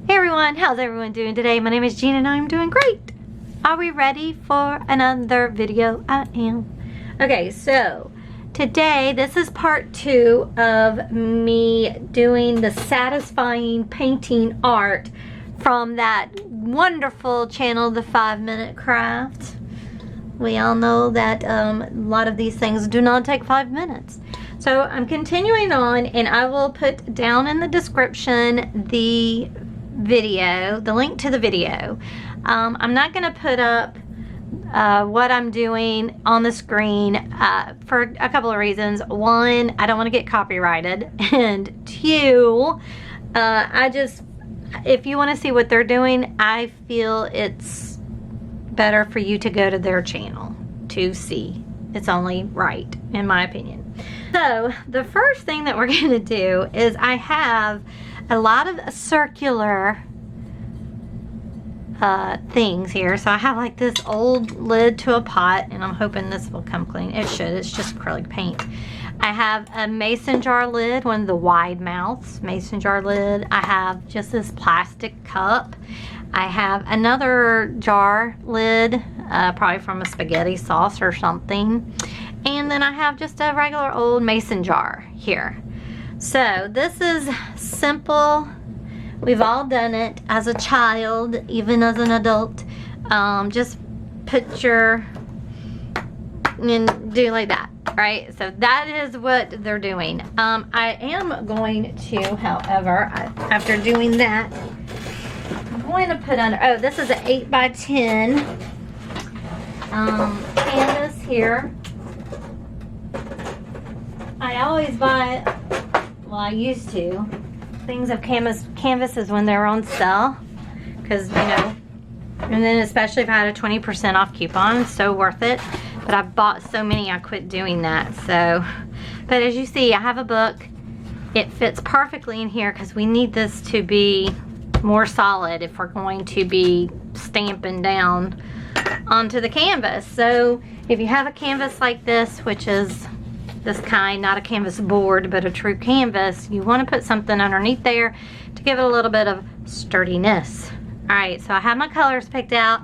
Hey everyone, how's everyone doing today? My name is Jean and I'm doing great. Are we ready for another video? I am. Okay, so today this is part 2 of me doing the satisfying painting art from that wonderful channel, The 5 Minute Craft. We all know that a lot of these things do not take 5 minutes. So I'm continuing on, and I will put down in the description the video, the link to the video. I'm not going to put up what I'm doing on the screen for a couple of reasons. One, I don't want to get copyrighted, and two, if you want to see what they're doing, I feel it's better for you to go to their channel to see. It's only right, in my opinion. So the first thing that we're going to do is I have a lot of circular things here. So I have like this old lid to a pot, and I'm hoping this will come clean. It should. It's just acrylic paint. I have a mason jar lid, one of the wide mouths mason jar lid. I have just this plastic cup. I have another jar lid, probably from a spaghetti sauce or something. And then I have just a regular old mason jar here. So this is simple. We've all done it as a child, even as an adult. Just put your, and do like that, right? So that is what they're doing. I am going to, however, after doing that, I'm going to put under, oh, this is an 8x10 canvas here. I always buy, well, I used to, things of canvases when they're on sale, because, you know, and then especially if I had a 20% off coupon, it's so worth it. But I bought so many I quit doing that. So, but as you see, I have a book. It fits perfectly in here because we need this to be more solid if we're going to be stamping down onto the canvas. So if you have a canvas like this, which is this kind, not a canvas board, but a true canvas, you want to put something underneath there to give it a little bit of sturdiness. All right, so I have my colors picked out.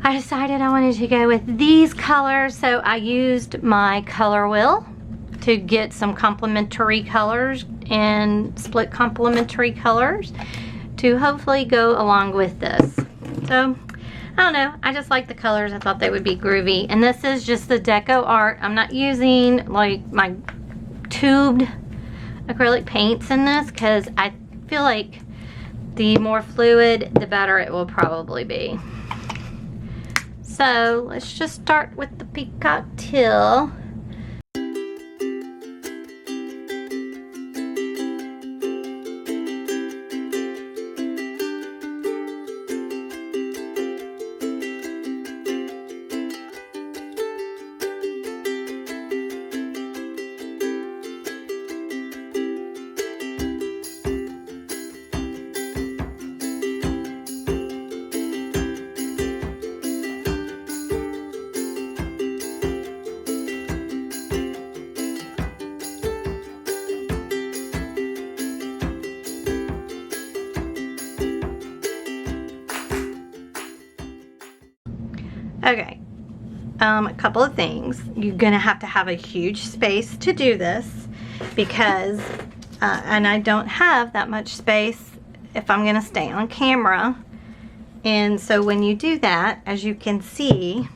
I decided I wanted to go with these colors, so I used my color wheel to get some complementary colors and split complementary colors to hopefully go along with this. So I don't know, I just like the colors. I thought they would be groovy. And this is just the Deco Art. I'm not using like my tubed acrylic paints in this because I feel like the more fluid, the better it will probably be. So let's just start with the Peacock Teal. Okay, a couple of things. You're gonna have to have a huge space to do this because, and I don't have that much space if I'm gonna stay on camera. And so when you do that, as you can see,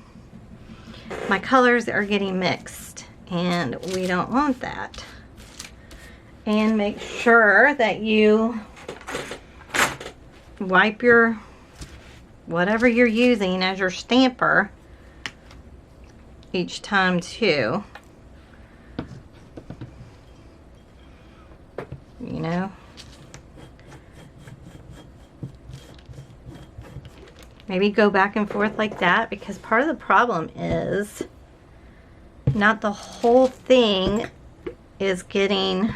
my colors are getting mixed, and we don't want that. And make sure that you wipe your whatever you're using as your stamper each time too. You know, maybe go back and forth like that, because part of the problem is not the whole thing is getting,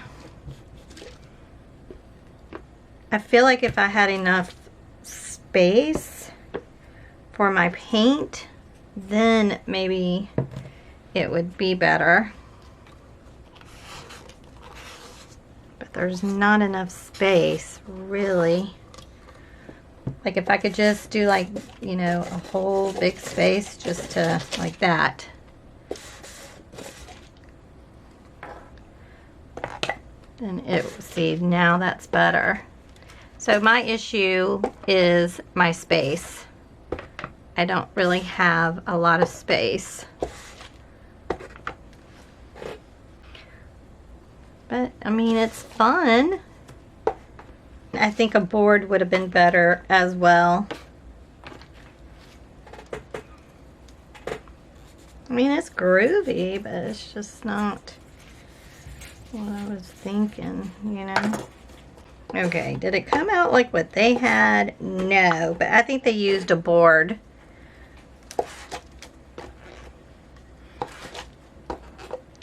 I feel like if I had enough space for my paint, then maybe it would be better. But there's not enough space, really. Like if I could just do like, you know, a whole big space just to like that. Then it, see, now that's better. So my issue is my space. I don't really have a lot of space. But I mean, it's fun. I think a board would have been better as well. I mean, it's groovy, but it's just not what I was thinking, you know. Okay, did it come out like what they had? No, but I think they used a board.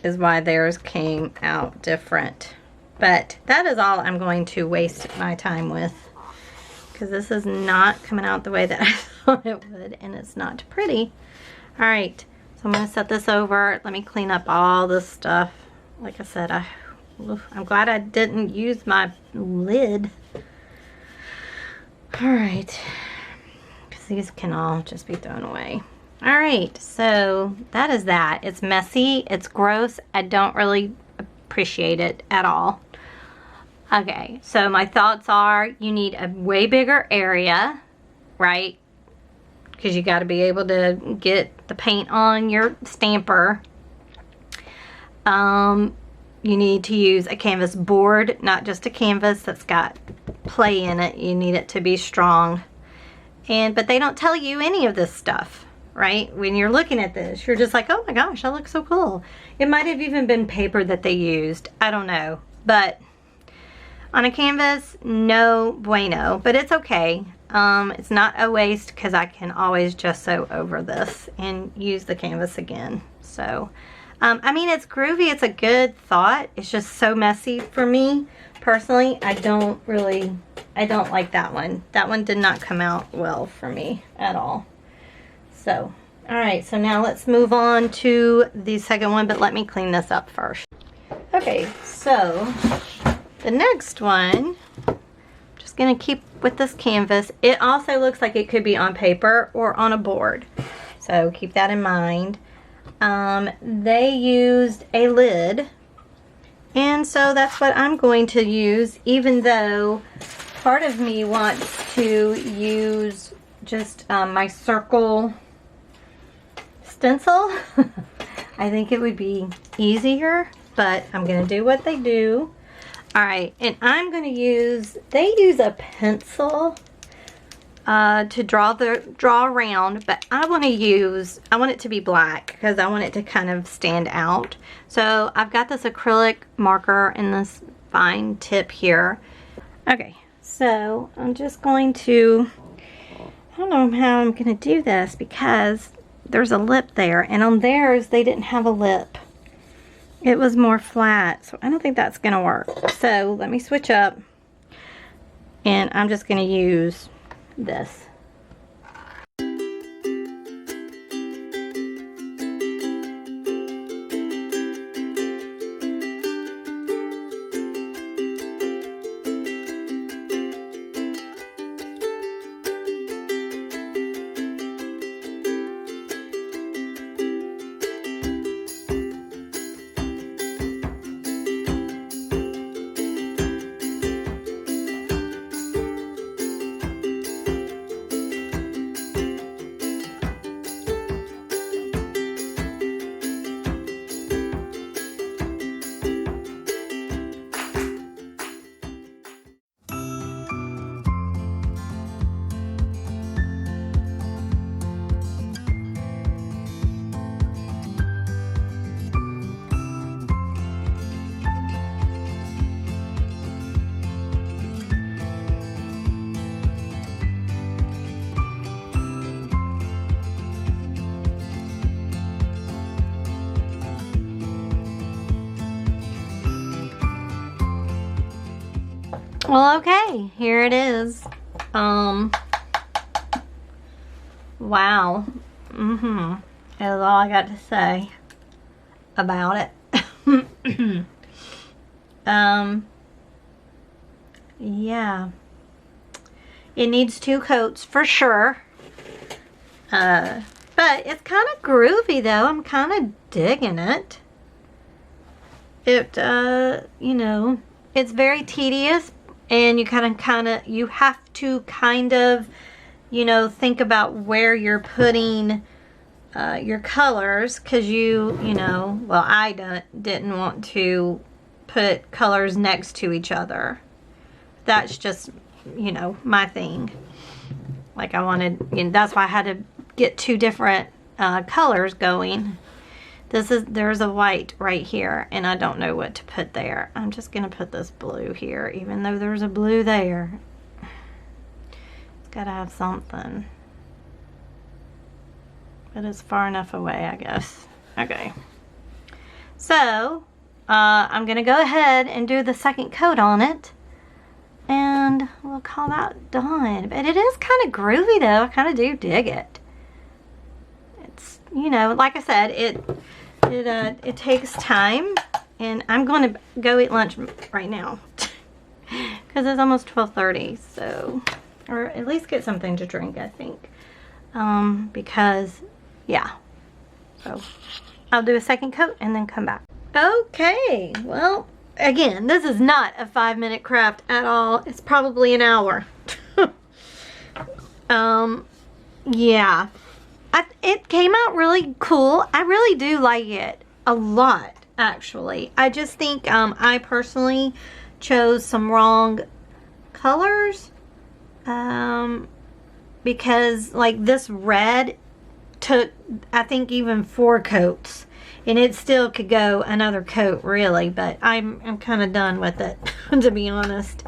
Is why theirs came out different. But that is all I'm going to waste my time with, because this is not coming out the way that I thought it would, and it's not pretty. All right, so I'm gonna set this over. Let me clean up all this stuff. Like I said, I'm glad I didn't use my lid. All right, because these can all just be thrown away. All right, so that is that. It's messy, it's gross. I don't really appreciate it at all. Okay, so my thoughts are you need a way bigger area, right? Because you got to be able to get the paint on your stamper. You need to use a canvas board, not just a canvas that's got play in it. You need it to be strong. But they don't tell you any of this stuff, right? When you're looking at this, you're just like, oh my gosh, that looks so cool. It might have even been paper that they used. I don't know. But on a canvas, no bueno. But it's okay. It's not a waste because I can always just sew over this and use the canvas again. So, I mean, it's groovy. It's a good thought. It's just so messy for me. Personally, I don't like that one. That one did not come out well for me at all. So, all right, so now let's move on to the second one, but let me clean this up first. Okay, so the next one, I'm just gonna keep with this canvas. It also looks like it could be on paper or on a board, so keep that in mind. They used a lid, and so that's what I'm going to use, even though part of me wants to use just my circle stencil. I think it would be easier, but I'm gonna do what they do. All right, and I'm gonna use, they use a pencil to draw around, but I want it to be black because I want it to kind of stand out. So I've got this acrylic marker and this fine tip here. Okay, so I'm just going to, I don't know how I'm gonna do this because there's a lip there, and on theirs they didn't have a lip. It was more flat, so I don't think that's gonna work. So let me switch up, and I'm just gonna use this. Well, okay, here it is. Wow. That's all I got to say about it. Yeah. It needs 2 coats for sure. But it's kind of groovy though. I'm kind of digging it. It, you know, it's very tedious, and you you have to kind of, you know, think about where you're putting your colors, because you know, well, I didn't want to put colors next to each other. That's just, you know, my thing. Like I wanted, you know, that's why I had to get 2 different colors going. There's a white right here, and I don't know what to put there. I'm just gonna put this blue here, even though there's a blue there. It's gotta have something. But it's far enough away, I guess. Okay. So, I'm gonna go ahead and do the second coat on it, and we'll call that done. But it is kind of groovy though. I kind of do dig it. It's, you know, like I said, it takes time, and I'm going to go eat lunch right now because it's almost 12:30. So, or at least get something to drink, I think, because yeah. So I'll do a second coat and then come back. Okay, well, again, this is not a 5-minute craft at all. It's probably an hour. Yeah. It came out really cool. I really do like it a lot, actually. I just think I personally chose some wrong colors, because like this red took, I think, even 4 coats, and it still could go another coat really, but I'm kind of done with it to be honest.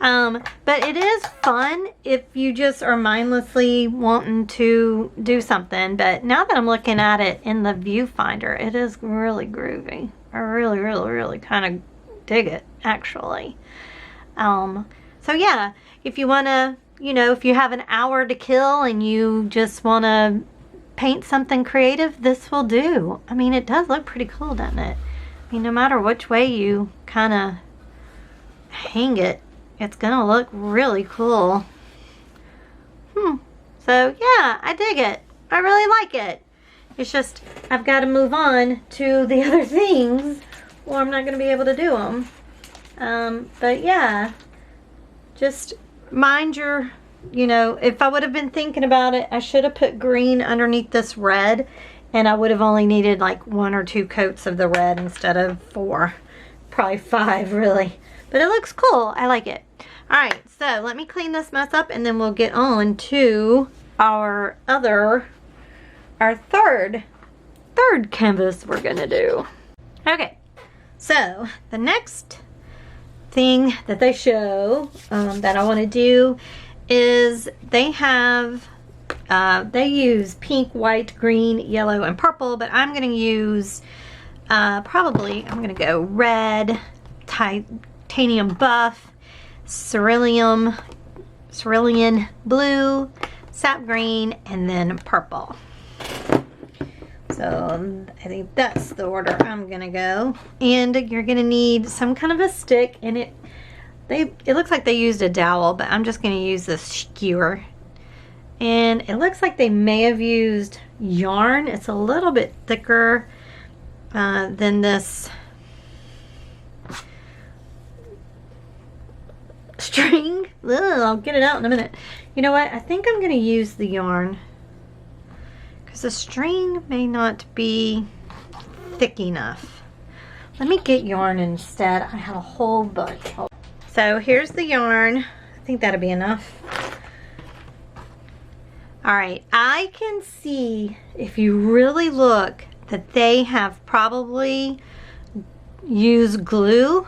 But it is fun if you just are mindlessly wanting to do something. But now that I'm looking at it in the viewfinder, it is really groovy. I really kind of dig it, actually. So yeah, if you want to, you know, if you have an hour to kill and you just want to paint something creative, this will do. I mean, it does look pretty cool, doesn't it? I mean, no matter which way you kind of hang it, it's gonna look really cool. So yeah, I dig it. I really like it. It's just, I've got to move on to the other things or I'm not gonna be able to do them. But yeah, just mind your, you know, if I would have been thinking about it, I should have put green underneath this red, and I would have only needed like 1 or 2 coats of the red instead of 4. Probably 5 really. But it looks cool. I like it. Alright, so let me clean this mess up and then we'll get on to our third canvas we're gonna do. Okay, so the next thing that they show that I want to do is they have they use pink, white, green, yellow, and purple, but I'm gonna use probably I'm gonna go red, titanium buff, cerulean blue, sap green, and then purple. So I think that's the order I'm gonna go. And you're gonna need some kind of a stick, and it looks like they used a dowel, but I'm just gonna use this skewer. And it looks like they may have used yarn. It's a little bit thicker than this string. Ugh, I'll get it out in a minute. You know what? I think I'm going to use the yarn because the string may not be thick enough. Let me get yarn instead. I have a whole bunch. So here's the yarn. I think that'll be enough. Alright, I can see, if you really look, that they have probably used glue.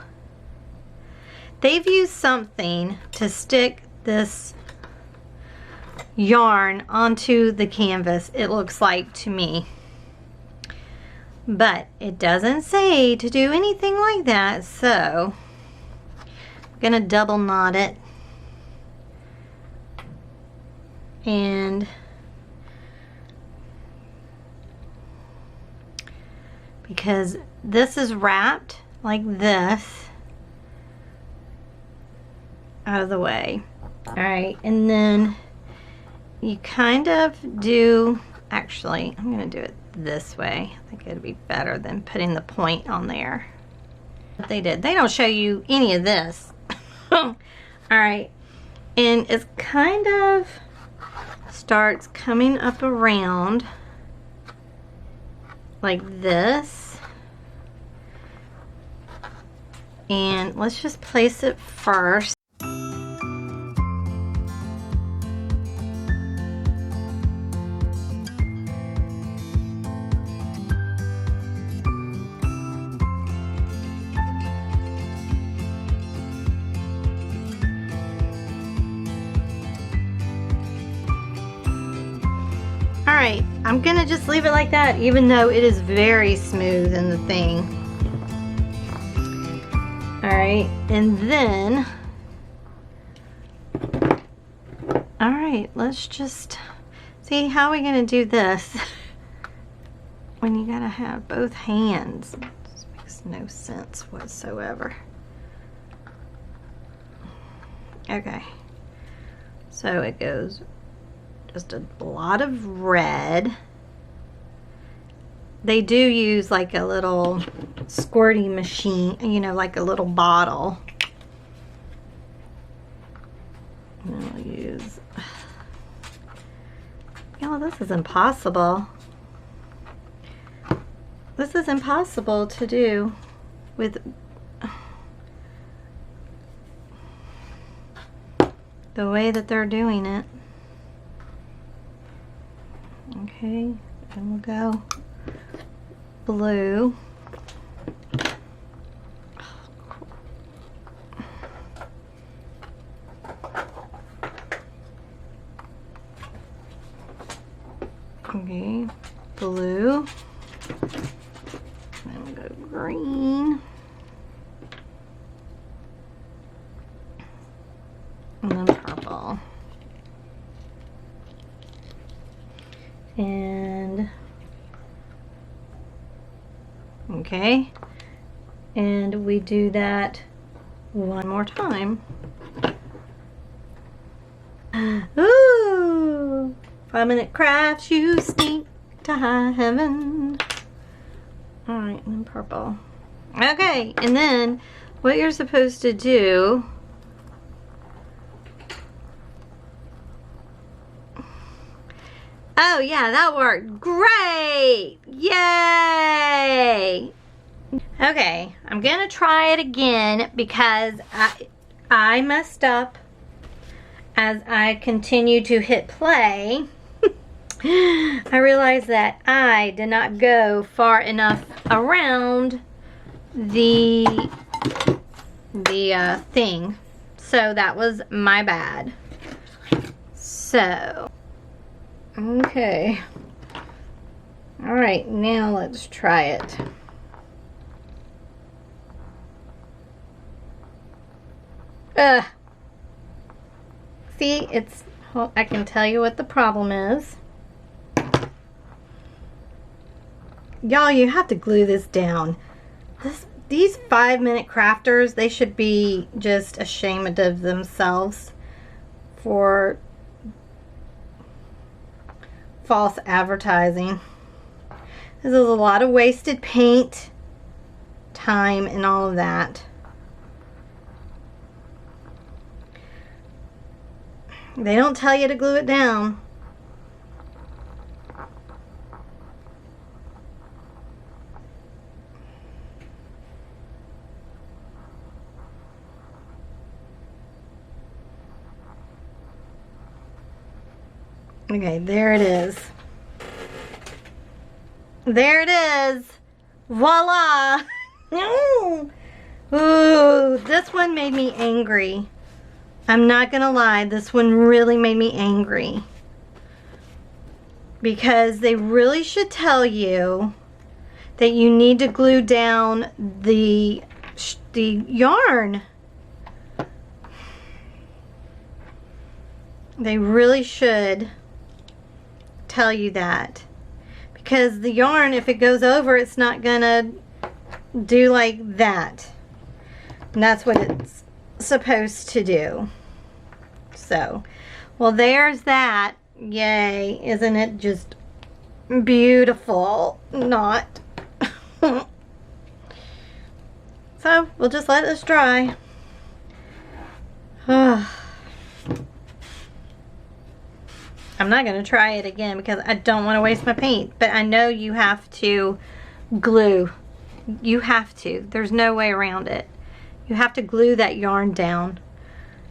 They've used something to stick this yarn onto the canvas, it looks like to me. But it doesn't say to do anything like that, so I'm gonna double knot it. And because this is wrapped like this, out of the way, Alright, and then you kind of do, actually, I'm going to do it this way. I think it'd be better than putting the point on there. What they did, they don't show you any of this. Alright, and it's kind of starts coming up around like this. And let's just place it first. Alright, I'm gonna just leave it like that, even though it is very smooth in the thing. Alright, and then, alright, let's just see how are we gonna do this when you gotta have both hands. This makes no sense whatsoever. Okay, so it goes just a lot of red. They do use like a little squirting machine, you know, like a little bottle. And I'll use, y'all, this is impossible. This is impossible to do with the way that they're doing it. Okay, and we'll go blue. Okay, blue. Then we'll go green. And then purple. And okay, and we do that one more time. Ooh, 5-minute crafts, you sneak to high heaven. All right, and then purple. Okay, and then what you're supposed to do, oh yeah, that worked great! Yay! Okay, I'm gonna try it again because I messed up as I continue to hit play. I realized that I did not go far enough around the thing, so that was my bad. So okay. All right, now let's try it. See, it's, well, I can tell you what the problem is. Y'all, you have to glue this down. These 5-minute crafters, they should be just ashamed of themselves for false advertising. This is a lot of wasted paint, time, and all of that. They don't tell you to glue it down. Okay, there it is. There it is. Voila! Ooh, this one made me angry. I'm not gonna lie, this one really made me angry. Because they really should tell you that you need to glue down the yarn. They really should tell you that. Because the yarn, if it goes over, it's not gonna do like that. And that's what it's supposed to do. So, well, there's that. Yay. Isn't it just beautiful? Not. So, we'll just let this dry. I'm not going to try it again because I don't want to waste my paint. But I know you have to glue. You have to. There's no way around it. You have to glue that yarn down.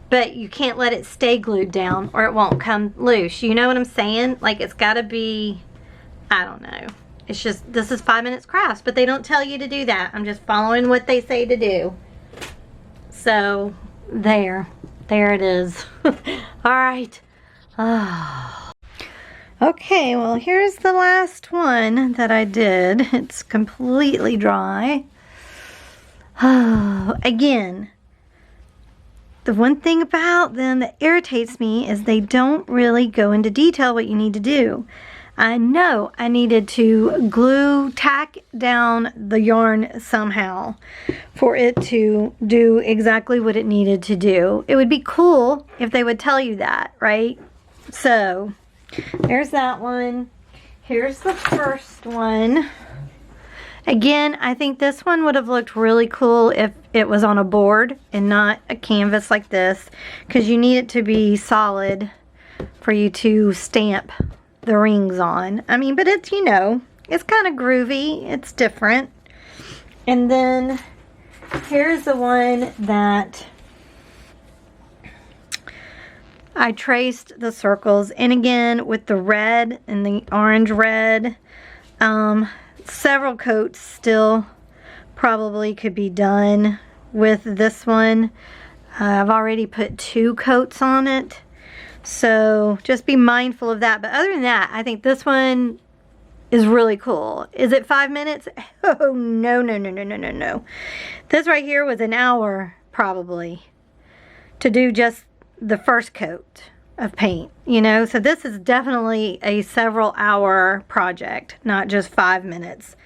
But you can't let it stay glued down or it won't come loose. You know what I'm saying? Like, it's got to be, I don't know. It's just, this is 5 Minutes Crafts, but they don't tell you to do that. I'm just following what they say to do. So, there it is. All right. Oh. Okay, well, here's the last one that I did. It's completely dry. Oh, again, the one thing about them that irritates me is they don't really go into detail what you need to do. I know I needed to tack down the yarn somehow for it to do exactly what it needed to do. It would be cool if they would tell you that, right? So, there's that one. Here's the first one. Again, I think this one would have looked really cool if it was on a board and not a canvas like this, because you need it to be solid for you to stamp the rings on. I mean, but it's, you know, it's kind of groovy. It's different. And then here's the one that I traced the circles. And again, with the red and the orange red, several coats still probably could be done with this one. I've already put 2 coats on it. So just be mindful of that. But other than that, I think this one is really cool. Is it 5 minutes? Oh, no, no, no, no, no, no, no. This right here was an hour probably to do just the first coat of paint, you know. So this is definitely a several hour project, not just 5 minutes.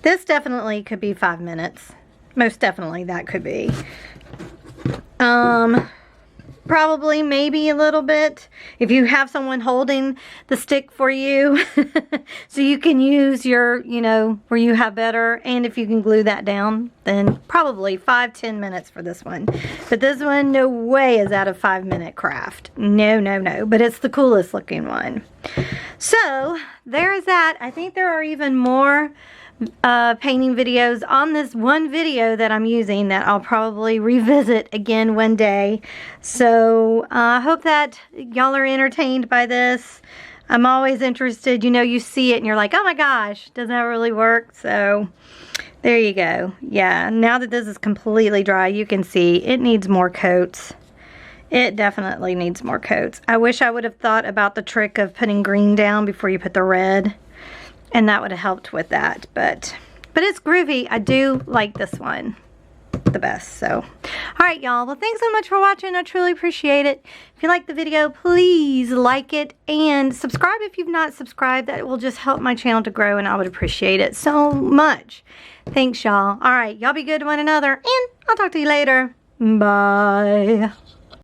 This definitely could be 5 minutes. Most definitely that could be. Probably, maybe a little bit. If you have someone holding the stick for you, so you can use your, you know, where you have better, and if you can glue that down, then probably 5-10 minutes for this one. But this one, no way is that a 5 minute craft. No, no, no. But it's the coolest looking one. So, there's that. I think there are even more painting videos on this one video that I'm using that I'll probably revisit again one day. So I hope that y'all are entertained by this. I'm always interested, you know, you see it and you're like, oh my gosh, does that really work? So there you go. Yeah, now that this is completely dry, you can see it needs more coats. It definitely needs more coats. I wish I would have thought about the trick of putting green down before you put the red. And that would have helped with that, but it's groovy. I do like this one the best. So, all right, y'all. Well, thanks so much for watching. I truly appreciate it. If you like the video, please like it and subscribe if you've not subscribed. That will just help my channel to grow, and I would appreciate it so much. Thanks, y'all. All right, y'all be good to one another, and I'll talk to you later. Bye.